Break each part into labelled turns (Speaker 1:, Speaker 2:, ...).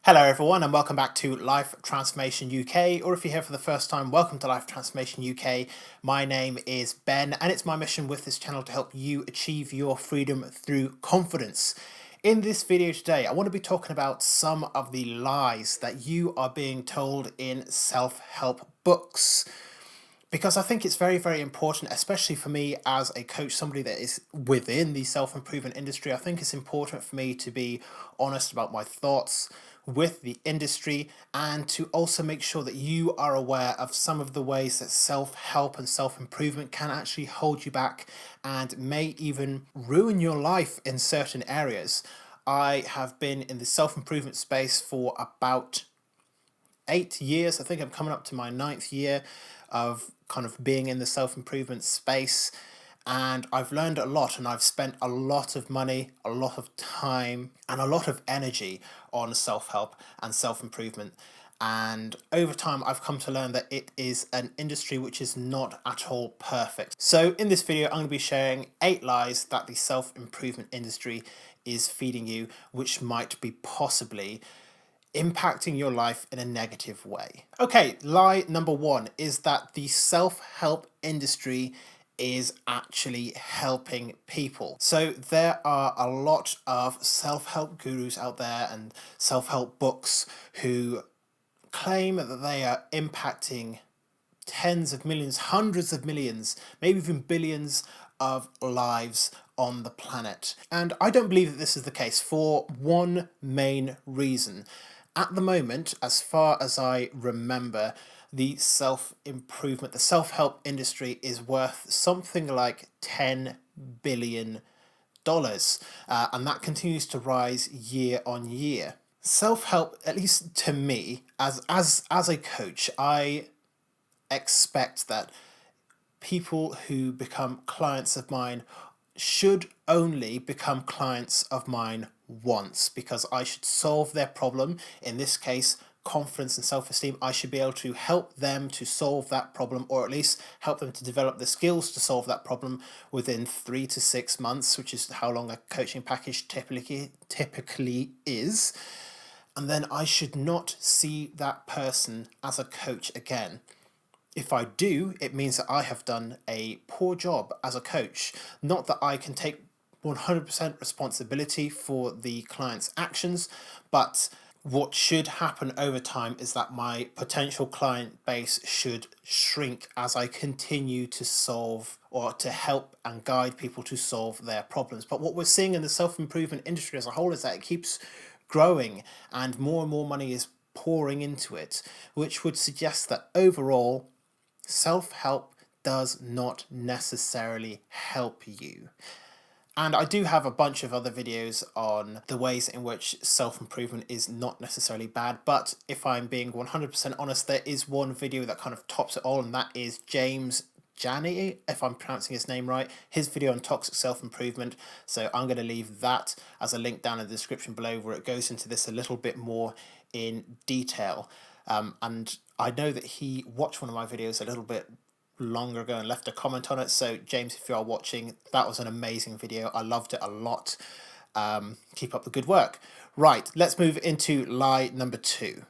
Speaker 1: Hello everyone and welcome back to Life Transformation UK, or if you're here for the first time, welcome to Life Transformation UK. My name is Ben and it's my mission with this channel to help you achieve your freedom through confidence. In this video today, I want to be talking about some of the lies that you are being told in self-help books. Because I think it's very, very important, especially for me as a coach, somebody that is within the self-improvement industry. I think it's important for me to be honest about my thoughts with the industry and to also make sure that you are aware of some of the ways that self-help and self-improvement can actually hold you back and may even ruin your life in certain areas. I have been in the self-improvement space for about 8 years. I think I'm coming up to my 9th year of kind of being in the self-improvement space, and I've learned a lot, and I've spent a lot of money, a lot of time and a lot of energy on self-help and self-improvement. And over time I've come to learn that it is an industry which is not at all perfect. So in this video I'm going to be sharing 8 lies that the self-improvement industry is feeding you, which might be possibly impacting your life in a negative way. Okay, lie number 1 is that the self-help industry is actually helping people. So there are a lot of self-help gurus out there and self-help books who claim that they are impacting tens of millions, hundreds of millions, maybe even billions of lives on the planet. And I don't believe that this is the case for one main reason. At the moment, as far as I remember, the self-improvement, the self-help industry is worth something like $10 billion. And that continues to rise year on year. Self-help, at least to me, as a coach, I expect that people who become clients of mine should only become clients of mine once, because I should solve their problem. In this case, confidence and self-esteem. I should be able to help them to solve that problem, or at least help them to develop the skills to solve that problem within 3 to 6 months, which is how long a coaching package typically is. And then I should not see that person as a coach again. If I do, it means that I have done a poor job as a coach. Not that I can take 100% responsibility for the client's actions, but what should happen over time is that my potential client base should shrink as I continue to solve or to help and guide people to solve their problems. But what we're seeing in the self-improvement industry as a whole is that it keeps growing and more money is pouring into it, which would suggest that overall self-help does not necessarily help you. And I do have a bunch of other videos on the ways in which self-improvement is not necessarily bad, but if I'm being 100% honest, there is one video that kind of tops it all, and that is James Jani, if I'm pronouncing his name right, his video on toxic self-improvement. So I'm going to leave that as a link down in the description below, where it goes into this a little bit more in detail. And I know that he watched one of my videos a little bit longer ago and left a comment on it. So James, if you are watching, that was an amazing video. I loved it a lot. Keep up the good work. Right, let's move into lie number 2.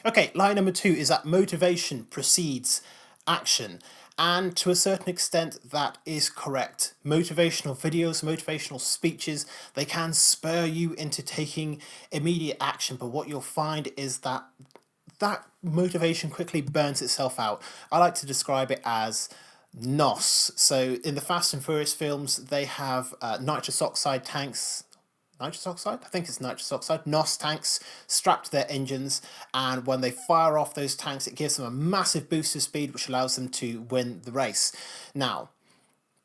Speaker 1: Okay, lie number 2 is that motivation precedes action. And to a certain extent, that is correct. Motivational videos, motivational speeches, they can spur you into taking immediate action. But what you'll find is that motivation quickly burns itself out. I like to describe it as NOS. So in the Fast and Furious films, they have nitrous oxide tanks. Nitrous oxide? I think it's nitrous oxide. NOS tanks strapped to their engines, and when they fire off those tanks, it gives them a massive boost of speed, which allows them to win the race. Now,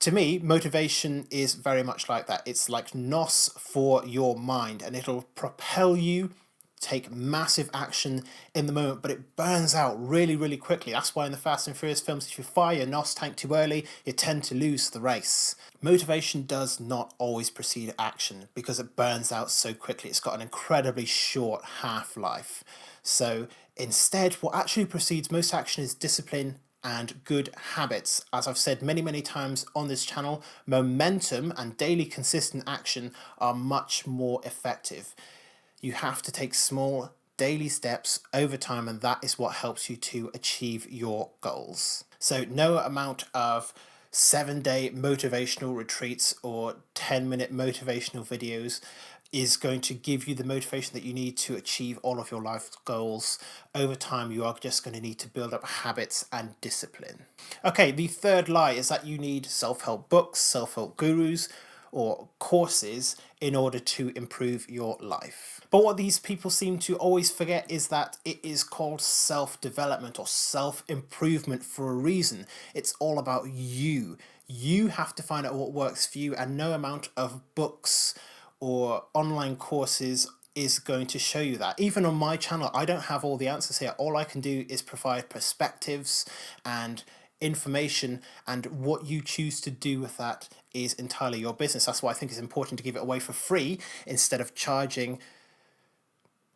Speaker 1: to me, motivation is very much like that. It's like NOS for your mind, and it'll propel you take massive action in the moment, but it burns out really quickly. That's why in the Fast and Furious films, if you fire your NOS tank too early, you tend to lose the race. Motivation does not always precede action because it burns out so quickly. It's got an incredibly short half-life. So instead, what actually precedes most action is discipline and good habits. As I've said many times on this channel, momentum and daily consistent action are much more effective. You have to take small daily steps over time, and that is what helps you to achieve your goals. So no amount of 7-day motivational retreats or 10-minute motivational videos is going to give you the motivation that you need to achieve all of your life goals. Over time, you are just going to need to build up habits and discipline. Okay, the third lie is that you need self-help books, self-help gurus, or courses in order to improve your life. But what these people seem to always forget is that it is called self-development or self-improvement for a reason. It's all about you. You have to find out what works for you, and no amount of books or online courses is going to show you that. Even on my channel, I don't have all the answers here. All I can do is provide perspectives and information, and what you choose to do with that is entirely your business. That's why I think it's important to give it away for free instead of charging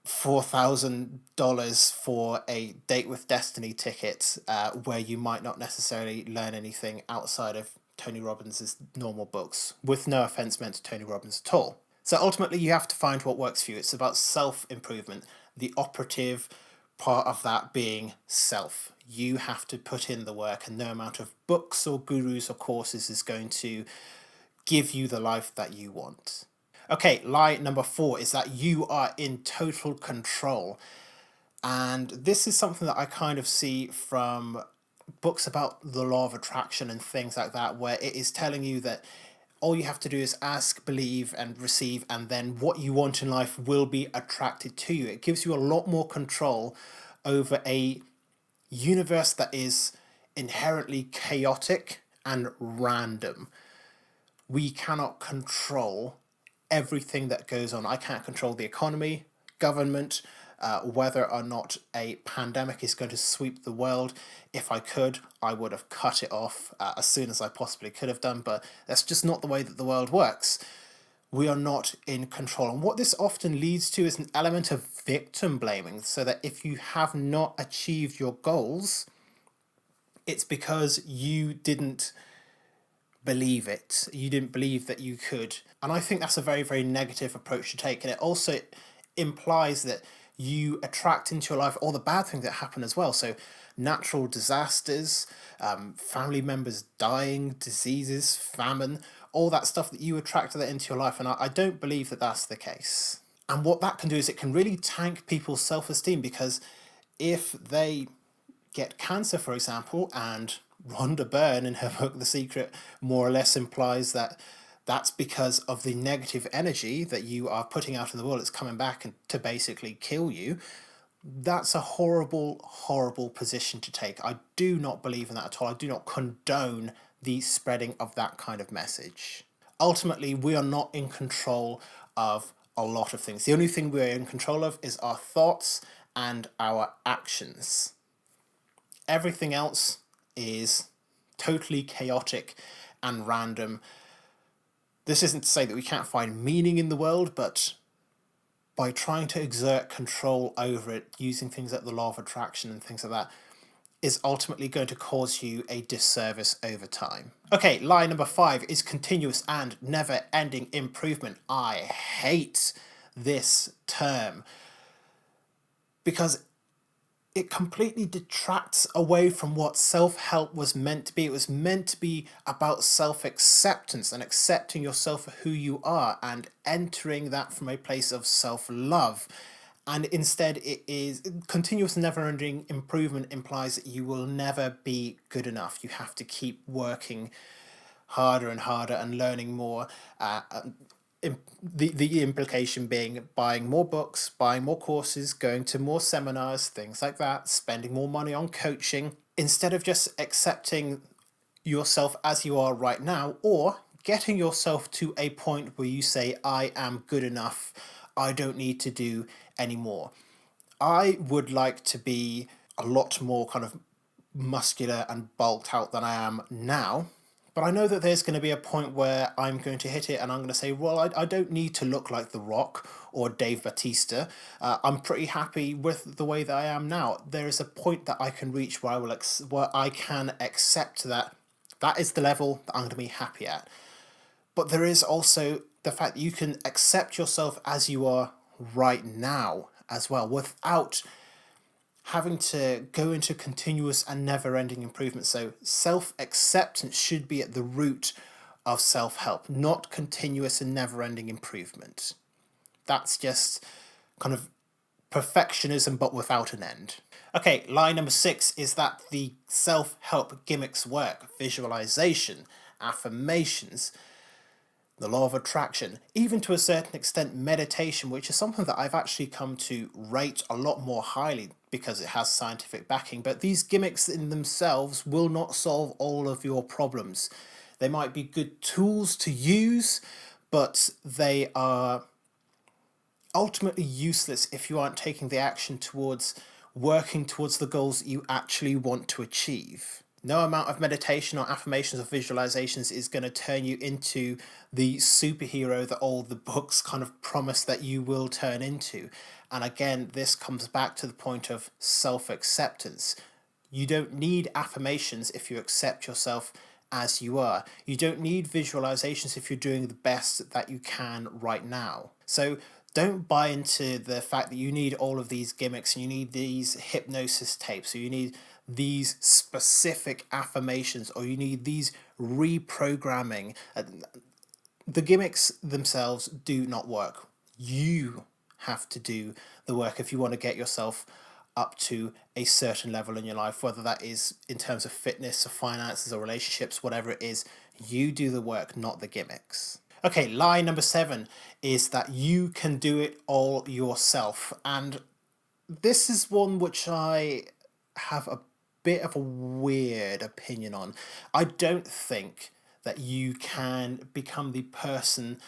Speaker 1: $4,000 for a Date with Destiny ticket, where you might not necessarily learn anything outside of Tony Robbins' normal books, with no offense meant to Tony Robbins at all. So ultimately, you have to find what works for you. It's about self-improvement, the operative part of that being self. You have to put in the work, and no amount of books or gurus or courses is going to give you the life that you want. Okay, lie number 4 is that you are in total control. And this is something that I kind of see from books about the law of attraction and things like that, where it is telling you that all you have to do is ask, believe, and receive, and then what you want in life will be attracted to you. It gives you a lot more control over a universe that is inherently chaotic and random. We cannot control everything that goes on. I can't control the economy, government, whether or not a pandemic is going to sweep the world. If I could, I would have cut it off as soon as I possibly could have done, but that's just not the way that the world works. We are not in control. And what this often leads to is an element of victim blaming, so that if you have not achieved your goals, it's because you didn't believe it. You didn't believe that you could. And I think that's a very, very negative approach to take. And it also implies that you attract into your life all the bad things that happen as well. So natural disasters, family members dying, diseases, famine, all that stuff that you attract that into your life. And I don't believe that that's the case. And what that can do is it can really tank people's self-esteem, because if they get cancer, for example, and Rhonda Byrne in her book The Secret more or less implies that that's because of the negative energy that you are putting out in the world. It's coming back and to basically kill you. That's a horrible, horrible position to take. I do not believe in that at all. I do not condone the spreading of that kind of message. Ultimately, we are not in control of a lot of things. The only thing we're in control of is our thoughts and our actions. Everything else is totally chaotic and random. This isn't to say that we can't find meaning in the world, but by trying to exert control over it, using things like the law of attraction and things like that, is ultimately going to cause you a disservice over time. Okay, lie number 5 is continuous and never-ending improvement. I hate this term because it completely detracts away from what self-help was meant to be. It was meant to be about self-acceptance and accepting yourself for who you are and entering that from a place of self-love. And instead, it is continuous never-ending improvement implies that you will never be good enough. You have to keep working harder and harder and learning more. The implication being buying more books, buying more courses, going to more seminars, things like that, spending more money on coaching, instead of just accepting yourself as you are right now, or getting yourself to a point where you say, I am good enough, I don't need to do any more. I would like to be a lot more kind of muscular and bulked out than I am now. But I know that there's going to be a point where I'm going to hit it and I'm going to say, well, I don't need to look like The Rock or Dave Bautista. I'm pretty happy with the way that I am now. There is a point that I can reach where where I can accept that that is the level that I'm going to be happy at. But there is also the fact that you can accept yourself as you are right now. as well, without having to go into continuous and never-ending improvement. So self-acceptance should be at the root of self-help, not continuous and never-ending improvement. That's just kind of perfectionism, but without an end. Okay, lie number 6 is that the self-help gimmicks work. Visualization, affirmations, the law of attraction, even to a certain extent meditation, which is something that I've actually come to rate a lot more highly because it has scientific backing. But these gimmicks in themselves will not solve all of your problems. They might be good tools to use, but they are ultimately useless if you aren't taking the action towards working towards the goals that you actually want to achieve. No amount of meditation or affirmations or visualizations is going to turn you into the superhero that all the books kind of promise that you will turn into. And again, this comes back to the point of self-acceptance. You don't need affirmations if you accept yourself as you are. You don't need visualizations if you're doing the best that you can right now. So don't buy into the fact that you need all of these gimmicks and you need these hypnosis tapes, or you need these specific affirmations, or you need these reprogramming. The gimmicks themselves do not work. You have to do the work if you want to get yourself up to a certain level in your life, whether that is in terms of fitness or finances or relationships, whatever it is. You do the work, not the gimmicks. Okay, lie number 7 is that you can do it all yourself. And this is one which I have a bit of a weird opinion on. I don't think that you can become the person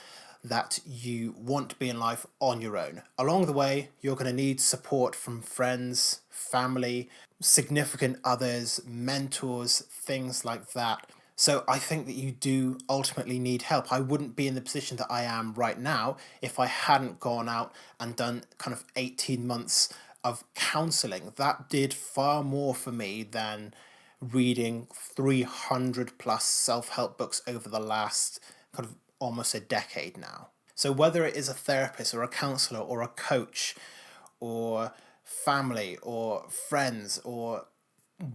Speaker 1: that you want to be in life on your own. Along the way, you're going to need support from friends, family, significant others, mentors, things like that. So I think that you do ultimately need help. I wouldn't be in the position that I am right now if I hadn't gone out and done kind of 18 months of counselling. That did far more for me than reading 300 plus self-help books over the last kind of almost a decade now. So whether it is a therapist or a counsellor or a coach or family or friends or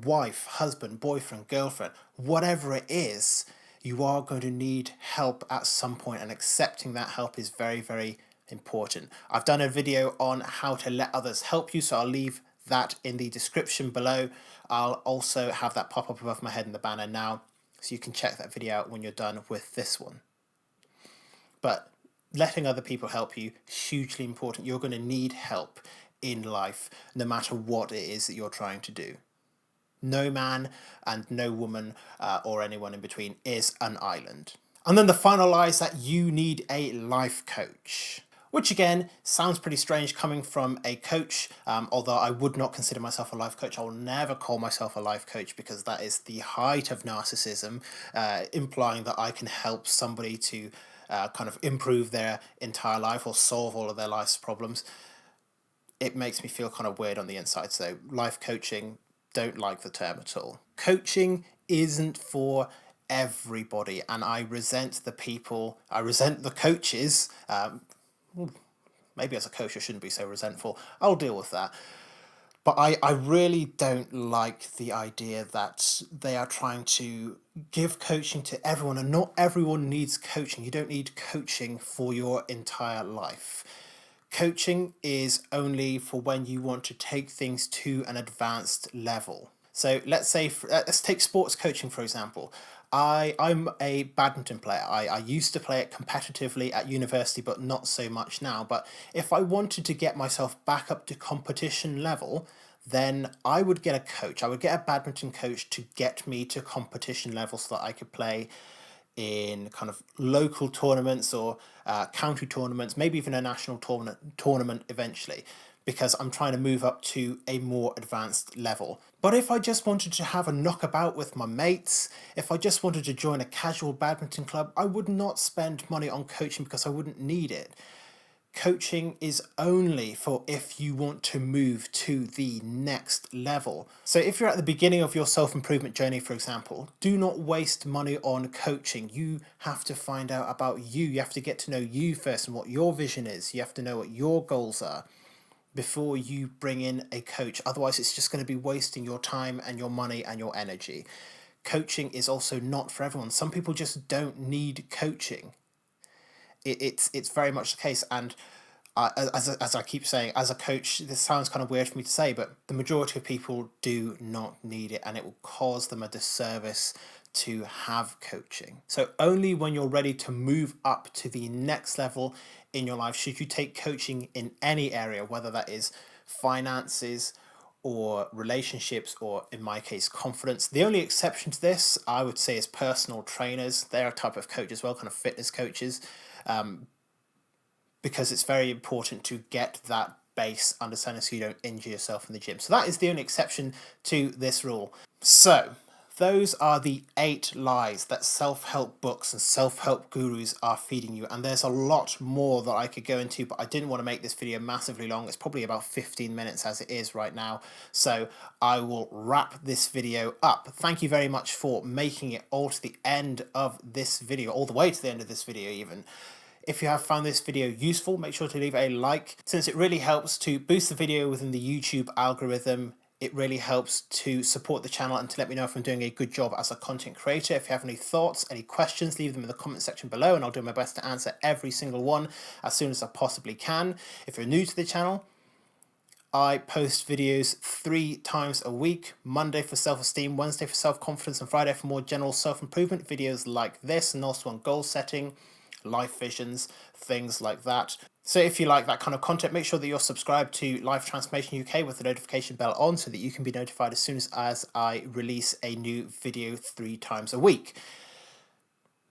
Speaker 1: wife, husband, boyfriend, girlfriend, whatever it is, you are going to need help at some point, and accepting that help is very, very important. I've done a video on how to let others help you, so I'll leave that in the description below. I'll also have that pop up above my head in the banner now, so you can check that video out when you're done with this one. But letting other people help you is hugely important. You're going to need help in life, no matter what it is that you're trying to do. No man and no woman or anyone in between is an island. And then the final lie is that you need a life coach, which again sounds pretty strange coming from a coach, although I would not consider myself a life coach. I will never call myself a life coach because that is the height of narcissism, implying that I can help somebody to kind of improve their entire life or solve all of their life's problems. It makes me feel kind of weird on the inside. So life coaching, don't like the term at all. Coaching isn't for everybody, and I resent the coaches. Maybe as a coach I shouldn't be so resentful. I'll deal with that. But I really don't like the idea that they are trying to give coaching to everyone, and not everyone needs coaching. You don't need coaching for your entire life. Coaching is only for when you want to take things to an advanced level. So let's take sports coaching, for example. I'm a badminton player. I used to play it competitively at university, but not so much now. But if I wanted to get myself back up to competition level, then I would get a coach. I would get a badminton coach to get me to competition level so that I could play in kind of local tournaments or county tournaments, maybe even a national tournament eventually, because I'm trying to move up to a more advanced level. But if I just wanted to have a knockabout with my mates, if I just wanted to join a casual badminton club, I would not spend money on coaching because I wouldn't need it. Coaching is only for if you want to move to the next level. So if you're at the beginning of your self-improvement journey, for example, do not waste money on coaching. You have to find out about you. You have to get to know you first and what your vision is. You have to know what your goals are. before you bring in a coach. Otherwise, it's just going to be wasting your time and your money and your energy. Coaching is also not for everyone. Some people just don't need coaching. It's very much the case. And as I keep saying, as a coach, this sounds kind of weird for me to say, but the majority of people do not need it, and it will cause them a disservice to have coaching. So only when you're ready to move up to the next level in your life should you take coaching in any area, whether that is finances or relationships, or in my case, confidence. The only exception to this, I would say, is personal trainers. They're a type of coach as well, kind of fitness coaches, because it's very important to get that base understanding so you don't injure yourself in the gym. So that is the only exception to this rule. So those are the 8 lies that self-help books and self-help gurus are feeding you. And there's a lot more that I could go into, but I didn't want to make this video massively long. It's probably about 15 minutes as it is right now. So I will wrap this video up. Thank you very much for making it all to the end of this video, all the way to the end of this video even. If you have found this video useful, make sure to leave a like, since it really helps to boost the video within the YouTube algorithm. It really helps to support the channel and to let me know if I'm doing a good job as a content creator. If you have any thoughts, any questions, leave them in the comment section below, and I'll do my best to answer every single one as soon as I possibly can. If you're new to the channel, I post videos 3 times a week: Monday for self-esteem, Wednesday for self-confidence, and Friday for more general self-improvement videos like this, and also on goal setting, life visions, things like that. So if you like that kind of content, make sure that you're subscribed to Life Transformation UK with the notification bell on so that you can be notified as soon as I release a new video 3 times a week.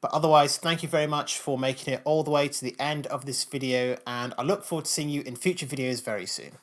Speaker 1: But otherwise, thank you very much for making it all the way to the end of this video, and I look forward to seeing you in future videos very soon.